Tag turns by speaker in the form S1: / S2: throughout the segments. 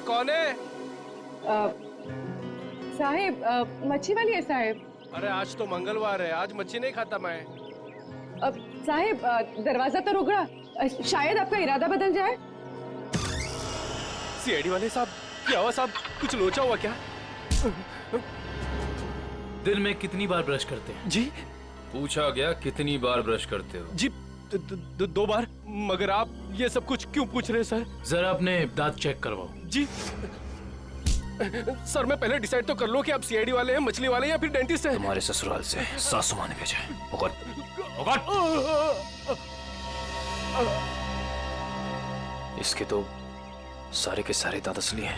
S1: कौन है?
S2: साहेब, मच्छी वाली है साहेब।
S1: अरे आज तो मंगलवार है, आज मच्छी नहीं खाता मैं।
S2: साहेब, दरवाजा तो रुक रहा, शायद आपका इरादा बदल जाए।
S1: सीआईडी वाले साहब, क्या हुआ साहब? कुछ लोचा हुआ क्या?
S3: दिन में कितनी बार ब्रश करते हैं?
S1: जी
S3: पूछा गया कितनी बार ब्रश करते हो?
S1: जी 2 बार। मगर आप ये सब कुछ क्यों पूछ रहे हैं सर?
S3: जरा अपने दांत चेक करवाओ।
S1: जी सर, मैं पहले डिसाइड तो कर लो कि आप सीआईडी वाले हैं, मछली वाले हैं या फिर डेंटिस्ट हैं।
S3: तुम्हारे ससुराल से सासू माँ ने भेजा है। इसके तो सारे के सारे दांत असली हैं।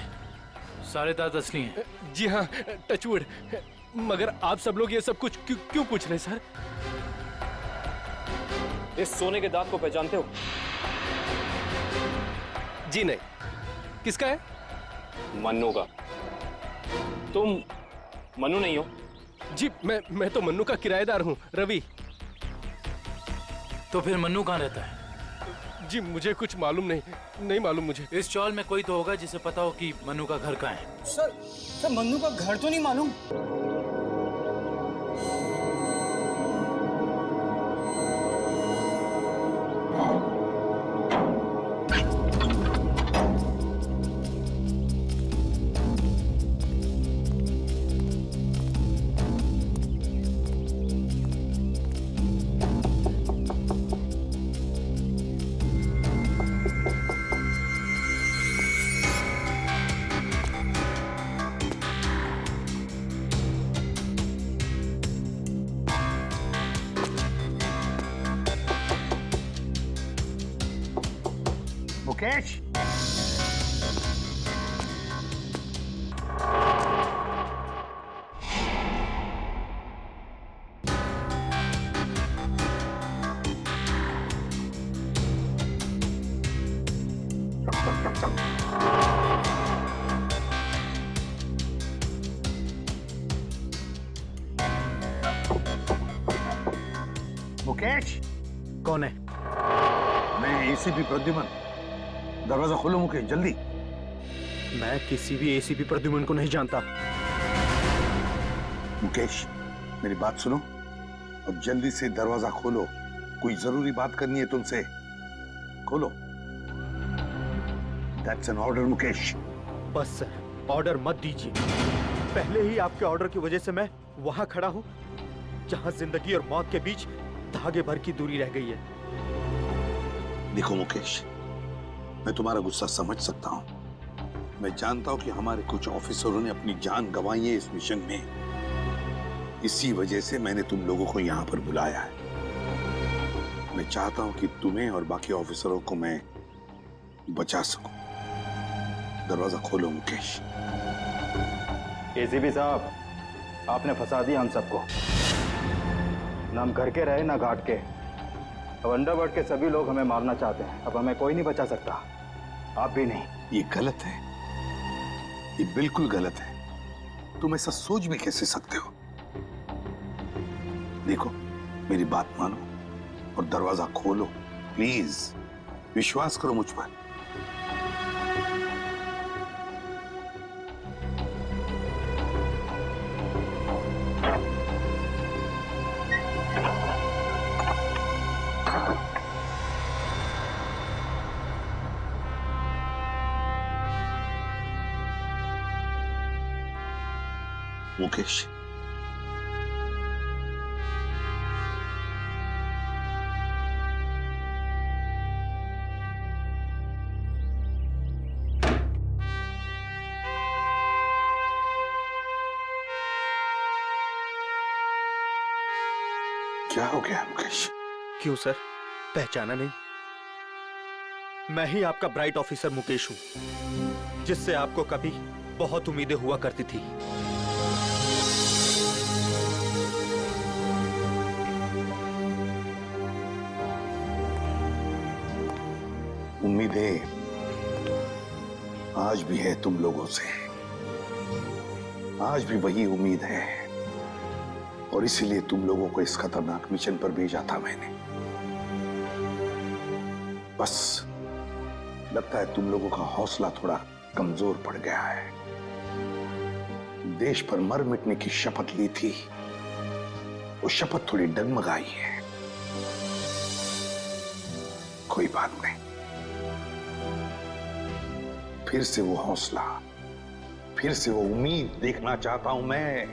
S3: सारे दांत असली हैं?
S1: जी हाँ, टचवुड। मगर आप सब लोग ये सब कुछ क्यों पूछ रहे हैं सर?
S4: इस सोने के दांत को पहचानते हो?
S1: जी नहीं। किसका है?
S4: मन्नू का। तुम मन्नू नहीं हो?
S1: जी मैं तो मन्नू का किराएदार हूँ, रवि।
S3: तो फिर मन्नू कहाँ रहता है?
S1: जी मुझे कुछ मालूम नहीं मालूम मुझे।
S3: इस चौल में कोई तो होगा जिसे पता हो कि मन्नू का घर कहाँ है।
S5: सर मन्नू का घर तो नहीं मालूम।
S6: मुकेश, मुकेश।
S5: कौन है?
S6: मैं एसीपी प्रद्युमन। दरवाजा खोलो मुकेश, जल्दी।
S5: मैं किसी भी एसीपी प्रद्युमन को नहीं जानता।
S6: मुकेश, मेरी बात सुनो और जल्दी से दरवाजा खोलो। कोई जरूरी बात करनी है तुमसे। खोलो। That's an order Mukesh.
S5: बस सर, ऑर्डर मत दीजिए। पहले ही आपके ऑर्डर की वजह से मैं वहां खड़ा हूं जहां जिंदगी और मौत के बीच धागे भर की दूरी रह गई है।
S6: देखो मुकेश, मैं तुम्हारा गुस्सा समझ सकता हूं। मैं जानता हूं कि हमारे कुछ ऑफिसरों ने अपनी जान गंवाई है इस मिशन में। इसी वजह से मैंने तुम लोगों को यहां पर बुलाया है। मैं चाहता हूं कि तुम्हें और बाकी ऑफिसरों को मैं बचा सकूं। दरवाजा खोलो मुकेश।
S7: एसीपी साहब, आपने फंसा दिया हम सबको। ना हम घर के रहे ना घाट के। अब अंडरवर्ल्ड के सभी लोग हमें मारना चाहते हैं। अब हमें कोई नहीं बचा सकता, आप भी नहीं।
S6: ये गलत है, ये बिल्कुल गलत है। तुम ऐसा सोच भी कैसे सकते हो? देखो, मेरी बात मानो और दरवाजा खोलो प्लीज। विश्वास करो मुझ पर। मुकेश, क्या हो गया मुकेश?
S5: क्यों सर, पहचाना नहीं? मैं ही आपका ब्राइट ऑफिसर मुकेश हूं, जिससे आपको कभी बहुत उम्मीदें हुआ करती थी।
S6: उम्मीदें आज भी है तुम लोगों से। आज भी वही उम्मीद है और इसीलिए तुम लोगों को इस खतरनाक मिशन पर भेजा था मैंने। बस लगता है तुम लोगों का हौसला थोड़ा कमजोर पड़ गया है। देश पर मर मिटने की शपथ ली थी, वो शपथ थोड़ी डगमगाई है। कोई बात नहीं, फिर से वो हौसला, फिर से वो उम्मीद देखना चाहता हूं मैं,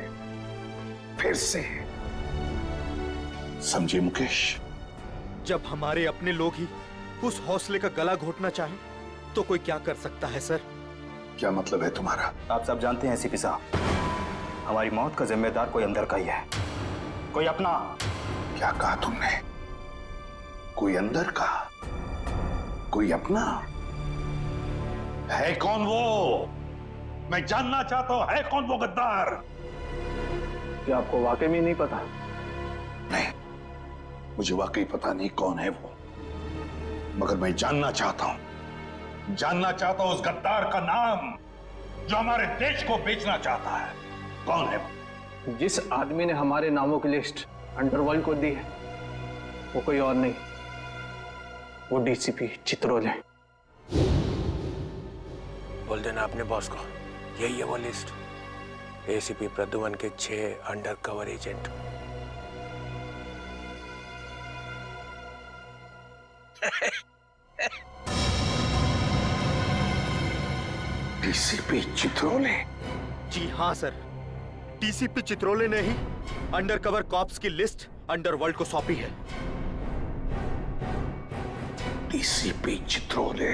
S6: फिर से। समझे मुकेश?
S5: जब हमारे अपने लोग ही उस हौसले का गला घोटना चाहे तो कोई क्या कर सकता है सर?
S6: क्या मतलब है तुम्हारा?
S7: आप सब जानते हैं एसीपी साहब, हमारी मौत का जिम्मेदार कोई अंदर का ही है, कोई अपना।
S6: क्या कहा तुमने? कोई अंदर का, कोई अपना? है कौन वो? मैं जानना चाहता हूं, है कौन वो गद्दार?
S7: क्या आपको वाकई में नहीं पता?
S6: नहीं, मुझे वाकई पता नहीं कौन है वो, मगर मैं जानना चाहता हूं उस गद्दार का नाम जो हमारे देश को बेचना चाहता है। कौन है वो?
S8: जिस आदमी ने हमारे नामों की लिस्ट अंडरवर्ल्ड को दी है वो कोई और नहीं, वो डीसीपी चित्रोल है।
S3: बोल देना अपने बॉस को, यही है वो लिस्ट। एसीपी प्रद्युमन के 6 अंडरकवर एजेंट।
S6: डीसीपी चित्रोले?
S5: जी हाँ सर, डीसीपी चित्रोले ने ही अंडरकवर कॉप्स की लिस्ट अंडरवर्ल्ड को सौंपी है।
S6: डीसीपी चित्रोले?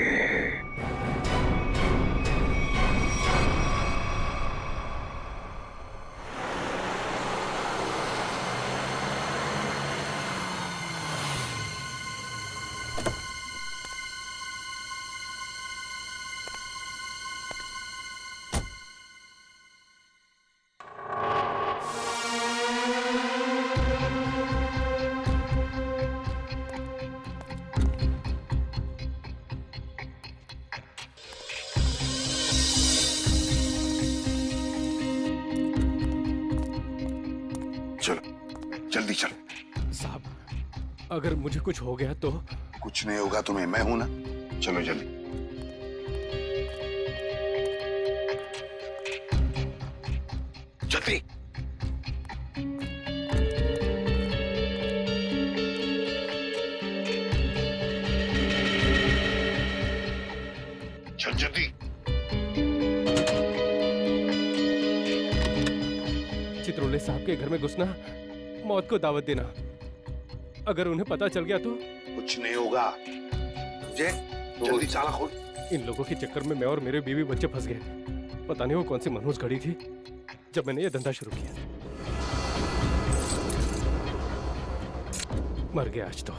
S6: चलो जल्दी चलो।
S1: साहब, अगर मुझे कुछ हो गया तो?
S6: कुछ नहीं होगा तुम्हें, मैं हूं ना। चलो जल्दी। जल्दी। चल जल्दी।
S1: चित्रोले साहब के घर में घुसना, मौत को दावत देना। अगर उन्हें पता चल गया तो?
S6: कुछ नहीं होगा। जय, जल्दी ताला खोल।
S1: इन लोगों के चक्कर में मैं और मेरे बीवी बच्चे फंस गए। पता नहीं वो कौन सी मनहूस घड़ी थी जब मैंने ये धंधा शुरू किया। मर गया आज तो।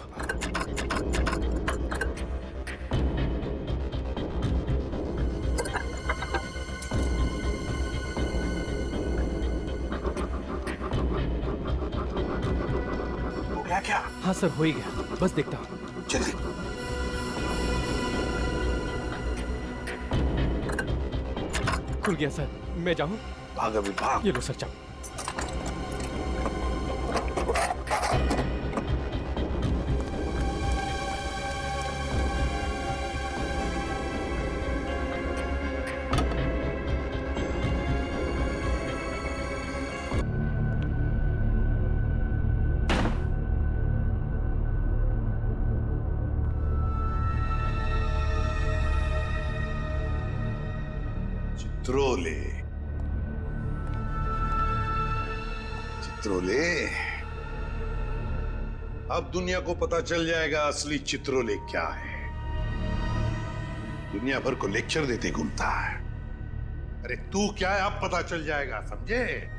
S6: हो गया क्या?
S1: हाँ सर, हो ही गया, बस देखता हूँ।
S6: जल्दी।
S1: खुल गया सर, मैं जाऊँ?
S6: भाग अभी भाग।
S1: ये लो सर, जाओ।
S6: चित्रोले, चित्रोले, अब दुनिया को पता चल जाएगा असली चित्रोले क्या है। दुनिया भर को लेक्चर देते घूमता है। अरे तू क्या है, अब पता चल जाएगा, समझे?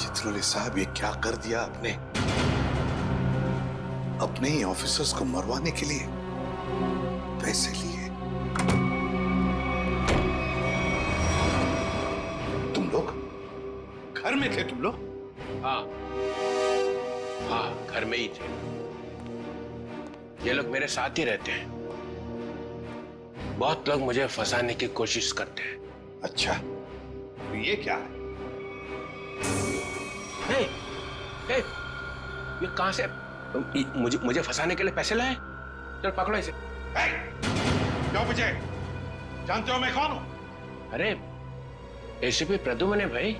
S6: चित्रोले साहब, ये क्या कर दिया आपने? अपने ही ऑफिसर्स को मरवाने के लिए पैसे लिए। तुम लोग घर में थे? तुम लोग?
S3: हाँ हाँ, घर में ही थे। ये लोग मेरे साथ ही रहते हैं। बहुत लोग मुझे फंसाने की कोशिश करते हैं।
S6: अच्छा, तो ये क्या है?
S3: हे, हे, ये कहां से मुझे फंसाने के लिए पैसे लाए? चल पकड़ो इसे।
S6: क्यों मुझे जानते हो मैं कौन हूं?
S3: अरे एसीपी प्रद्युमन है भाई,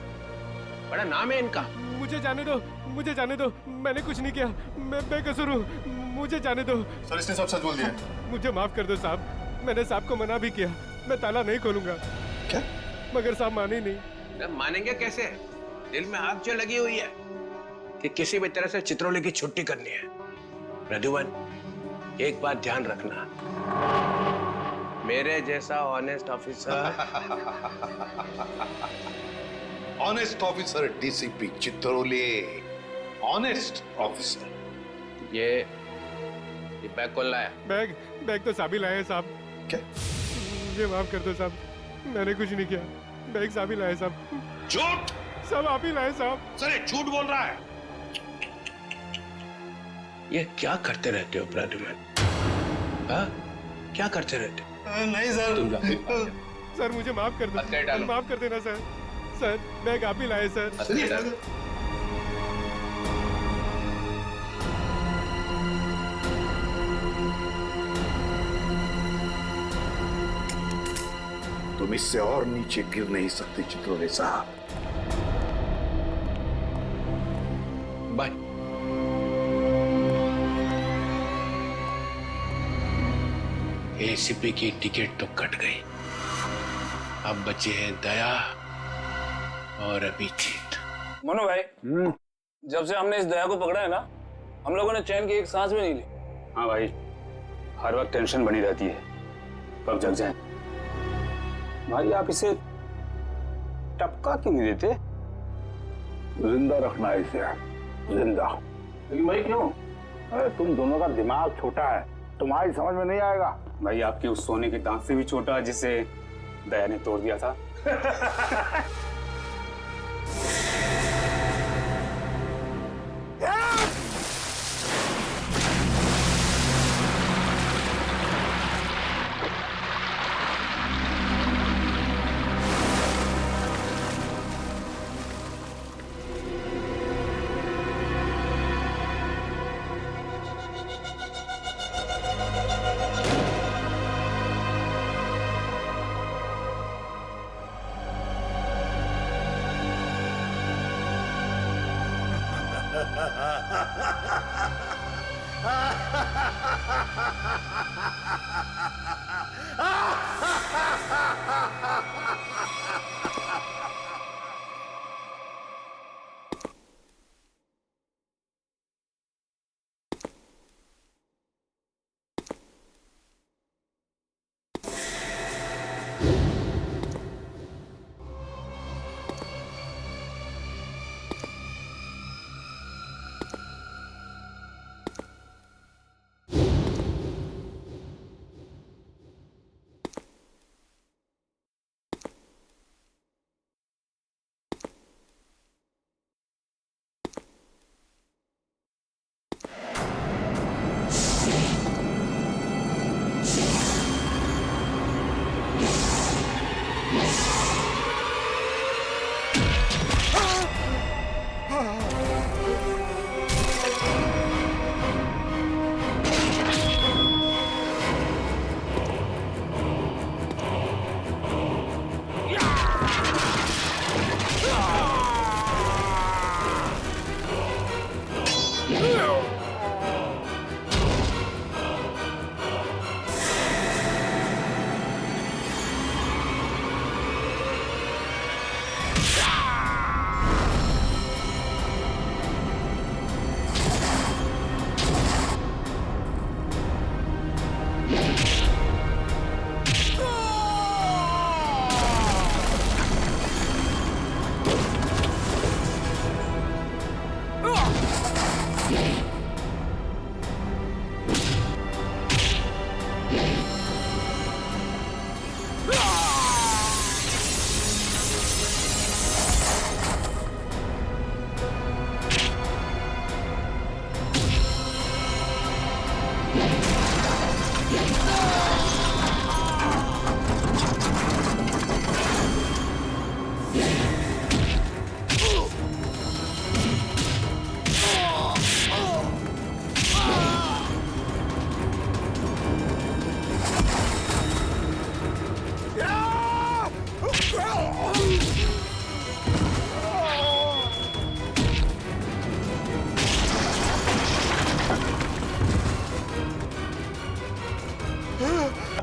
S3: बड़ा नाम है इनका।
S1: मुझे जाने दो, मुझे जाने दो, मैंने कुछ नहीं किया, मैं बेकसूर हूँ, मुझे जाने दो।
S6: सर, इसने सब सच बोल दिया।
S1: मुझे माफ कर दो साहब, मैंने साहब को मना भी किया, मैं ताला नहीं खोलूंगा।
S6: क्या?
S1: मगर साहब माने ही नहीं।
S3: अब मानेंगे कैसे? दिल में आग जो लगी हुई है कि किसी भी तरह से चित्रोले की छुट्टी करनी है। प्रद्युमन, एक बात ध्यान रखना, मेरे जैसा honest officer
S6: honest officer DCP Chitrole, honest officer.
S3: ये बैग कौन लाया?
S1: बैग तो साहब ही लाए हैं साहब।
S6: क्या?
S1: मुझे माफ कर दो साहब, मैंने कुछ नहीं किया, बैग साहब ही लाए साहब।
S6: झूठ!
S1: सब आप ही लाए साहब।
S6: सर, ये झूठ बोल रहा है।
S3: ये क्या करते रहते हो प्रद्युमन? हाँ, क्या करते रहते हो?
S6: नहीं सर।
S3: तुम जाओ।
S1: सर मुझे माफ कर
S3: हथकड़ी
S1: दो,
S3: डालो।
S1: माफ कर देना सर। सर बैग आप ही लाए सर।
S6: तुम इससे और नीचे गिर नहीं सकते चित्रोले साहब।
S3: बाय। एसीपी की टिकट तो कट गई, अब बचे हैं दया और अभिजीत।
S4: मनु भाई, जब से हमने इस दया को पकड़ा है ना, हम लोगों ने चैन की एक सांस भी नहीं ली।
S7: हाँ भाई, हर वक्त टेंशन बनी रहती है, कब जग जाए। भाई आप इसे टपका क्यों नहीं देते? जिंदा रखना है इसे, जिंदा। लेकिन भाई क्यों? अरे तुम दोनों का दिमाग छोटा है, तुम्हारी समझ में नहीं आएगा। भाई आपके उस सोने के दांत से भी छोटा जिसे दया ने तोड़ दिया था।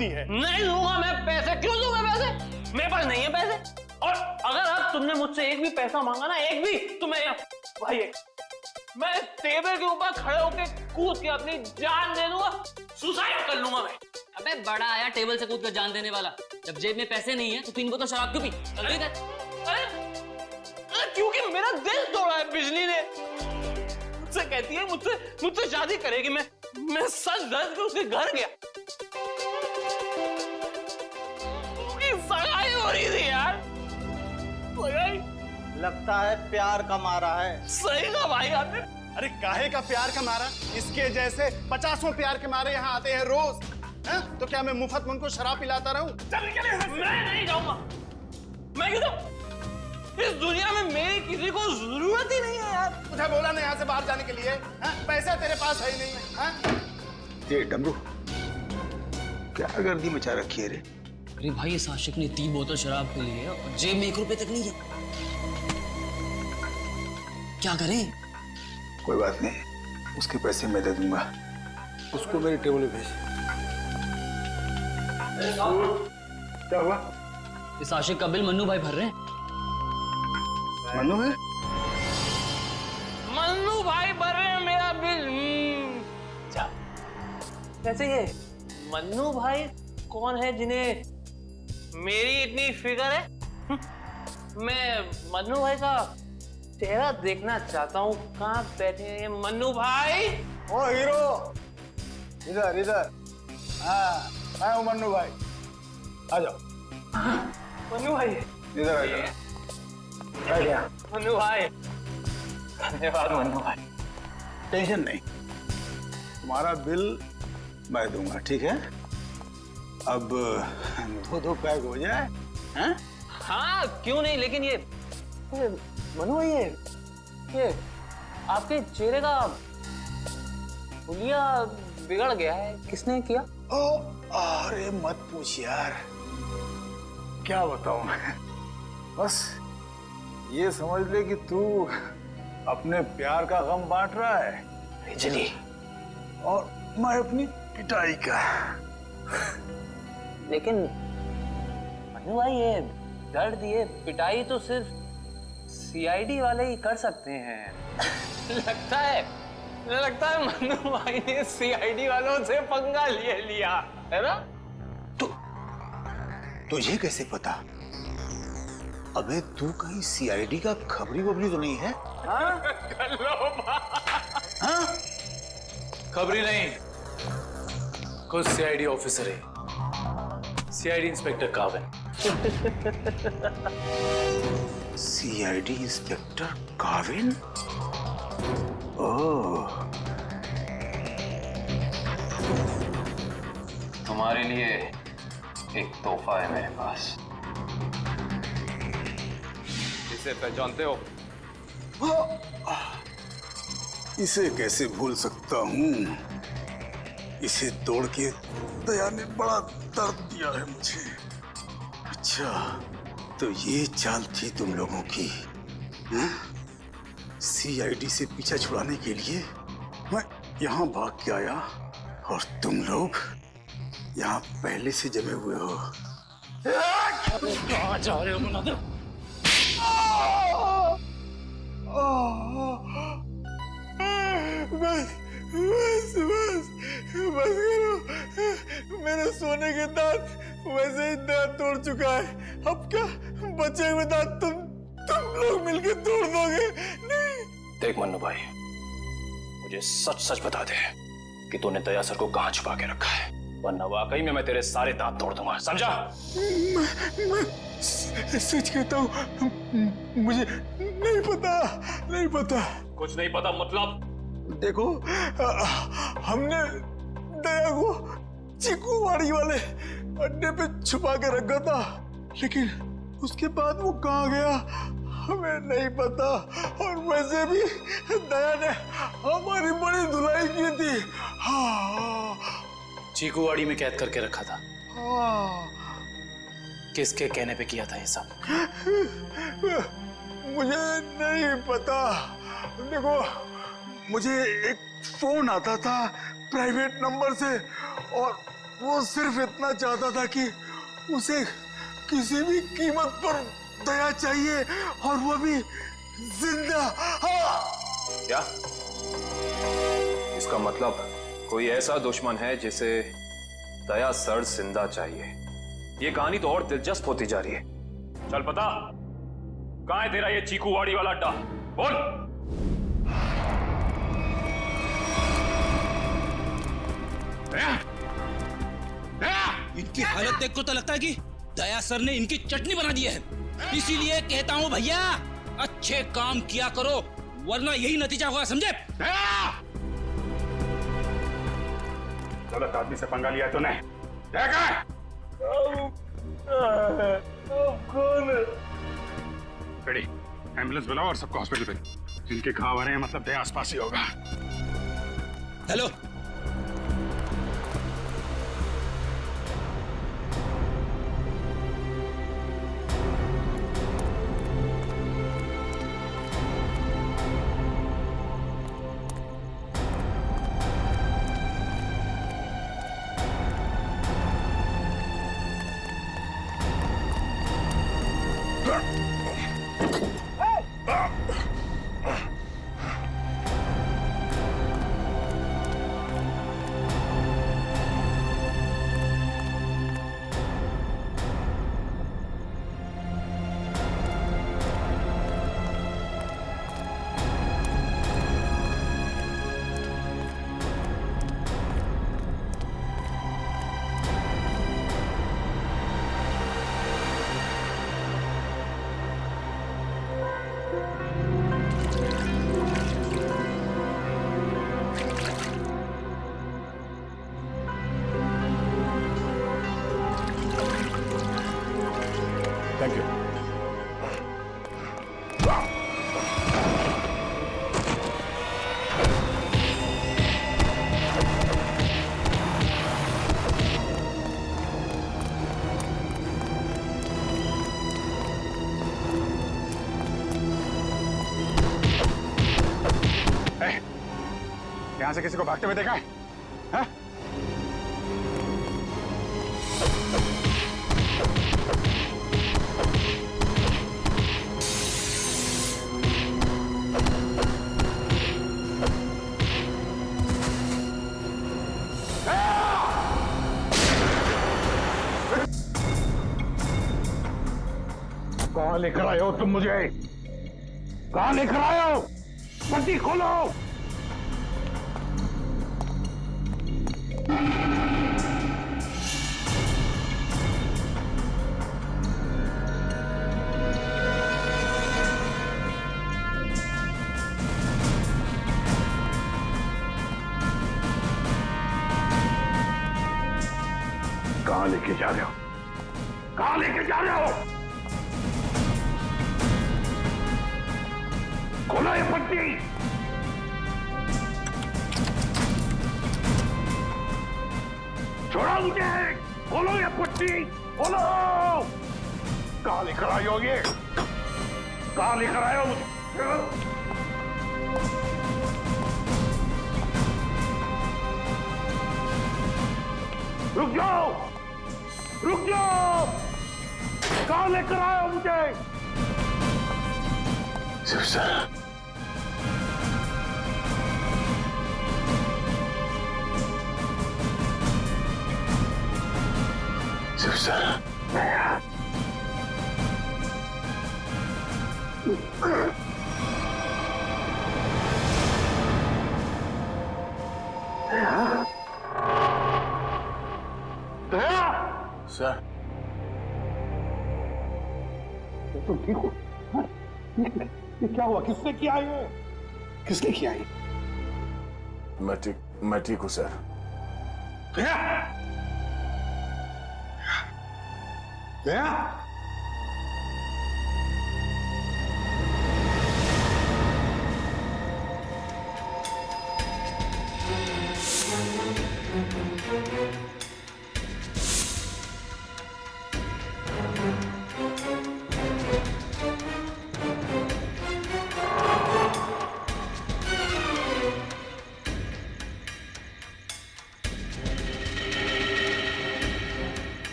S9: जानती है।
S4: नहीं दूंगा मैं पैसे। क्यों दूं मैं पैसे? मेरे पास नहीं है पैसे। और अगर अब तुमने मुझसे एक भी पैसा मांगा ना, एक भी, तो भाई मैं टेबल के ऊपर खड़े होकर कूद के अपनी जान दे दूंगा, सुसाइड कर लूंगा मैं।
S10: अबे बड़ा आया टेबल से कूद कर जान देने वाला। जब जेब में पैसे नहीं है तो 3 बोतल शराब क्यों पी? जल्दी कर।
S4: अरे क्योंकि मेरा दिल तोड़ा है बिजली ने। मुझसे कहती है मुझसे शादी करेगी। मैं सच दर्द के उसके घर गया, उसकी सगाई हो रही थी यार।
S9: लगता है प्यार का मारा है।
S4: सही कहा भाई आपने।
S9: अरे काहे का प्यार का मारा? इसके जैसे 50 प्यार के मारे यहाँ आते हैं रोज। है? तो क्या मैं मुफ्त में उनको शराब पिलाता रहूं?
S4: मैं नहीं जाऊंगा। मैं क्यों? इस दुनिया में मेरी किसी को जरूरत ही नहीं है यार।
S9: तुझे बोला ना यहाँ से बाहर जाने के लिए। पैसा तेरे पास है ही नहीं है?
S6: ये डमरू क्या गर्दी मचा रखी है रे?
S10: अरे भाई इस आशिक ने 3 बोतल शराब पी ली है और जेब में 1 रुपए तक नहीं है। क्या करें?
S6: कोई बात नहीं, उसके पैसे मैं दे दूंगा। उसको मेरे टेबल में भेज।
S9: क्या हुआ?
S10: इस आशिक का बिल मन्नू भाई भर रहे हैं।
S6: मन्नू है?
S4: मन्नू भाई भर रहे हैं मेरा बिल। कैसे ये मन्नू भाई कौन है जिन्हें मेरी इतनी फिक्र है? मैं मन्नू भाई का चेहरा देखना चाहता हूँ। कहाँ बैठे हैं मन्नू भाई?
S9: ओ हीरो, इधर इधर। हाँ, मैं हूँ मन्नू भाई। आ जाओ।
S4: मन्नू भाई
S9: इधर आ जाओ।
S4: मन्नू भाई, धन्यवाद मन्नू भाई।
S6: टेंशन नहीं, तुम्हारा बिल मैं दूंगा, ठीक है? अब 2 पैक हो जाए। हैं?
S4: हाँ क्यों नहीं, लेकिन ये मनु भाई ये आपके चेहरे का हुलिया बिगड़ गया है। किसने किया?
S6: ओ, अरे मत पूछ यार, क्या बताऊं मैं। बस ये समझ ले कि तू अपने प्यार का गम बांट रहा है
S4: बिजली,
S6: और मैं अपनी पिटाई का।
S4: लेकिन मनु भाई ये दर्द, ये पिटाई तो सिर्फ सीआईडी वाले ही कर सकते हैं। लगता है मन्नू भाई ने सीआईडी वालों से पंगा लिया है ना?
S6: तुझे कैसे पता? अबे तू कहीं सीआईडी का खबरी वबरी तो नहीं है?
S4: हाँ?
S11: खबरी नहीं, कुछ सीआईडी ऑफिसर है, CID inspector Kavin.
S6: CID inspector Kavin? Oh,
S11: तुम्हारे लिए एक तोहफा है मेरे पास।
S1: इसे पहचानते हो?
S6: इसे कैसे भूल सकता हूँ? इसे तोड़ के दया ने बड़ा दर्द दिया है मुझे। अच्छा, तो ये चाल थी तुम लोगों की? सीआईडी से पीछा छुड़ाने के लिए मैं यहाँ भाग के आया और तुम लोग यहाँ पहले से जमे हुए हो।
S4: कहाँ जा रहे हो मुनादिर?
S9: बस करो। मेरे सोने के दांत वैसे ही दांत तोड़ चुका है। अब क्या बचे हुए दांत तुम लोग मिलकर तोड़ दोगे? नहीं।
S11: देख मन्नू भाई, मुझे सच सच बता दे कि तूने दया सर को कहाँ छुपा के रखा है, वरना वाकई में मैं तेरे सारे दांत तोड़ दूंगा, समझा?
S9: मैं सच कहता हूँ, मुझे नहीं पता।
S11: कुछ नहीं पता मतलब?
S9: देखो, हमने दया को चीकूवाड़ी वाले अड्डे पे छुपा के रखा था, लेकिन उसके बाद वो कहाँ गया हमें नहीं पता। और वैसे भी दया ने हमारी बड़ी धुलाई की थी। हाँ,
S11: चीकूवाड़ी में कैद करके रखा था।
S9: हाँ।
S11: किसके कहने पे किया था ये सब?
S9: मुझे नहीं पता। देखो, मुझे एक फोन आता था प्राइवेट नंबर से, और वो सिर्फ इतना चाहता था कि उसे किसी भी कीमत पर दया चाहिए, और वो भी जिंदा।
S11: क्या इसका मतलब कोई ऐसा दुश्मन है जिसे दया सर जिंदा चाहिए? ये कहानी तो और दिलचस्प होती जा रही है। चल पता कहां है तेरा ये चीकूवाड़ी वाला अड्डा? बोल।
S12: इनकी हालत देख को तो लगता है कि दया सर ने इनकी चटनी बना दी है। इसीलिए कहता हूं भैया, अच्छे काम किया करो, वरना यही नतीजा होगा, समझे?
S7: गलत आदमी से पंगा लिया तूने।
S9: कौन?
S7: रेडी, एम्बुलेंस बुलाओ और सबको हॉस्पिटल पे। जिनके घाव आ रहे हैं मतलब दया आसपास ही होगा।
S12: Hello,
S7: thank you. यहां से किसी को भागते हुए देखा है? हाँ?
S9: कहाँ लेकर आए हो तुम मुझे? कहाँ लेकर आए हो? पट्टी खोलो। कहाँ लेके जा रहे हो? कहाँ लेके जा रहे हो? खोलो ये पट्टी। छोड़ो मुझे। खोलो ये पट्टी। खोलो। कहाँ लेकर आए हो ये? कहाँ लेकर आए हो मुझे? रुक जाओ। रुक जाओ। कहाँ लेकर आए हो मुझे? Shiv sir, Shiv sir,
S11: sir,
S9: तुम ठीक हो? हाँ? ये क्या हुआ? किसने किया ये? किसने किया ये?
S11: मैं ठीक हूं सर।
S9: गया? गया?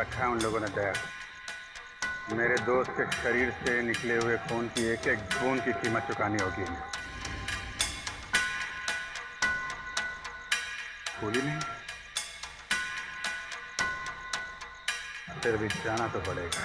S7: रखा है उन लोगों ने दया। मेरे दोस्त के शरीर से निकले हुए खून की एक एक बूंद की कीमत चुकानी होगी इन्हें। भूली नहीं, फिर भी जाना तो पड़ेगा।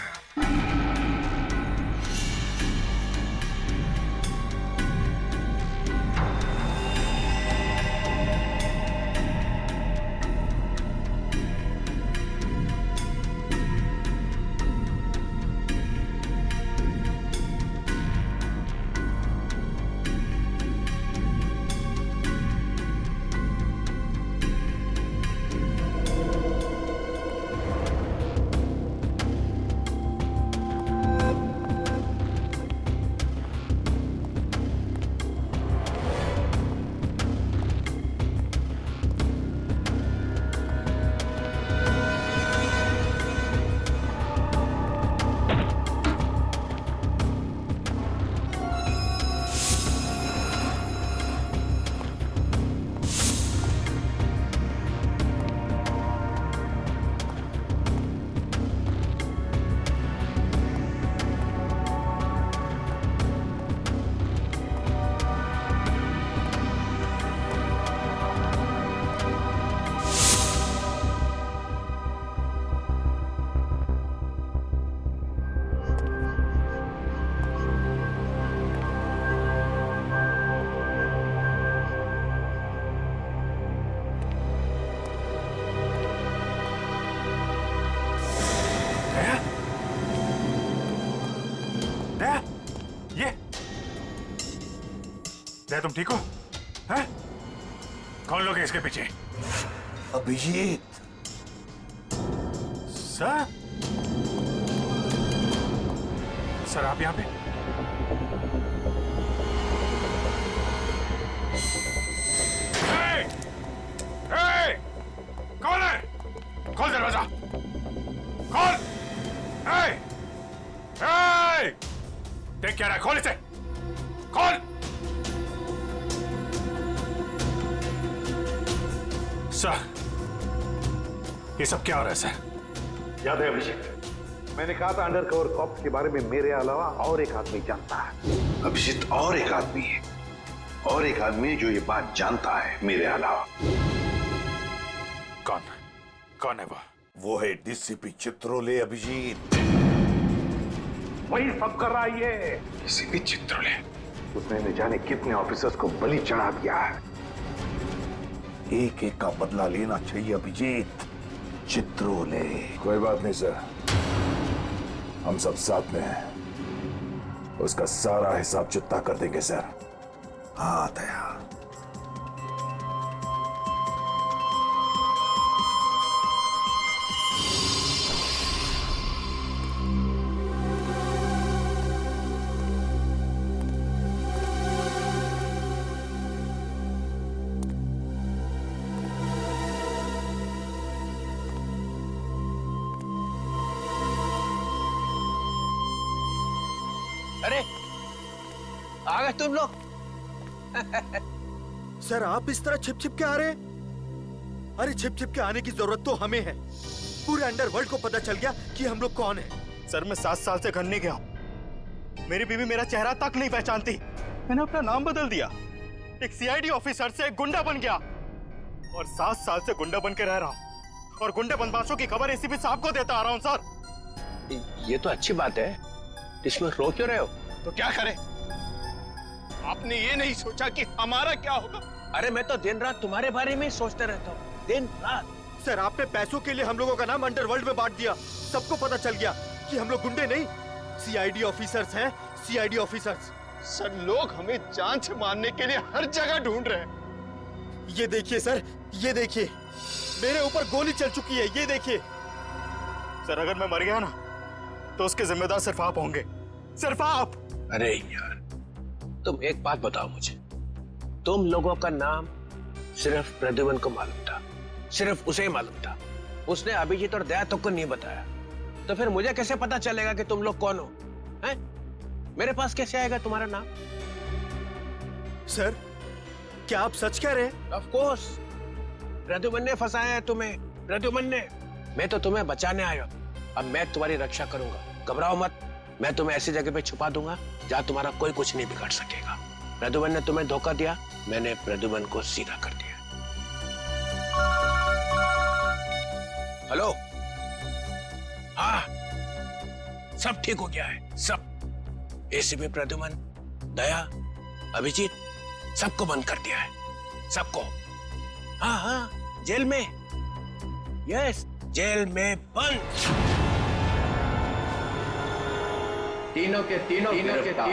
S13: क्या तुम ठीक हो? हैं? कौन लोग हैं इसके पीछे?
S6: अभिजीत।
S13: सर? सर आप यहाँ पे? कौन है? खोल दरवाजा। खोल। देख क्या रहा है? खोल इसे। खोल। सर, ये सब क्या हो रहा है सर?
S6: याद है अभिजीत, मैंने कहा था अंडरकवर कॉप्स के बारे में मेरे अलावा और एक आदमी जानता है। अभिजीत और एक आदमी है, और एक आदमी जो ये बात जानता है मेरे अलावा।
S13: कौन? कौन है वो?
S6: वो है डीसीपी चित्रोले अभिजीत। वही सब कर रहा है ये। डीसीपी चित्रोले, उसने न जाने कितने ऑफिसर्स को बलि चढ़ा दिया है। एक एक का बदला लेना चाहिए अभिजीत। चित्रोले।
S11: कोई बात नहीं सर, हम सब साथ में हैं। उसका सारा हिसाब चुकता कर देंगे सर।
S6: हाँ दया।
S3: अरे आ गए तुम लोग।
S5: सर आप इस तरह छिप छिप के आ रहे हैं? अरे छिप छिप के आने की जरूरत तो हमें है। पूरे अंडरवर्ल्ड को पता चल गया कि हम लोग कौन हैं।
S9: सर मैं 7 साल से घर नहीं गया हूं। मेरी बीवी मेरा चेहरा तक नहीं पहचानती। मैंने अपना नाम बदल दिया, एक सीआईडी ऑफिसर से एक गुंडा बन गया, और 7 साल से गुंडा बन के रह रहा हूं, और गुंडे बदमाशों की खबर एसीपी साहब को देता आ रहा हूं। सर
S3: ये तो अच्छी बात है, इसमें रो क्यों रहे हो?
S9: तो क्या करें? आपने ये नहीं सोचा कि हमारा क्या होगा?
S3: अरे मैं तो दिन रात तुम्हारे बारे में ही सोचते रहता हूँ, दिन रात।
S5: सर आपने पैसों के लिए हम लोगों का नाम अंडरवर्ल्ड में बांट दिया। सबको पता चल गया कि हम लोग गुंडे नहीं, सीआईडी ऑफिसर्स हैं। CID officers.
S9: सर लोग हमें जान से मारने के लिए हर जगह ढूंढ रहे हैं।
S5: ये देखिए सर, ये देखिए, मेरे ऊपर गोली चल चुकी है। ये देखिए।
S9: सर अगर मैं मर गया ना तो उसके जिम्मेदार सिर्फ आप होंगे, सिर्फ आप।
S3: अरे यार, तुम एक बात बताओ मुझे, तुम लोगों का नाम सिर्फ प्रद्युमन को मालूम था, सिर्फ उसे ही मालूम था। उसने अभिजीत और दया तक को नहीं बताया, तो फिर मुझे कैसे पता चलेगा कि तुम लोग कौन हो? हैं? मेरे पास कैसे आएगा तुम्हारा नाम?
S5: सर क्या आप सच कह रहे हैं?
S3: ऑफ कोर्स, प्रद्युमन ने फंसाया है तुम्हें। प्रद्युमन ने। मैं तो तुम्हें बचाने आया, अब मैं तुम्हारी रक्षा करूंगा, घबराओ मत। मैं तुम्हें ऐसी जगह पे छुपा दूंगा जहां तुम्हारा कोई कुछ नहीं बिगाड़ सकेगा। प्रद्युमन ने तुम्हें धोखा दिया, मैंने प्रद्युमन को सीधा कर दिया। हेलो, हाँ, सब ठीक हो गया है, सब। एसीपी प्रद्युमन, दया, अभिजीत, सबको बंद कर दिया है, सबको। हाँ हाँ, जेल में, यस, जेल में बंद।
S8: तीनों के तीनों गिरफ्तार।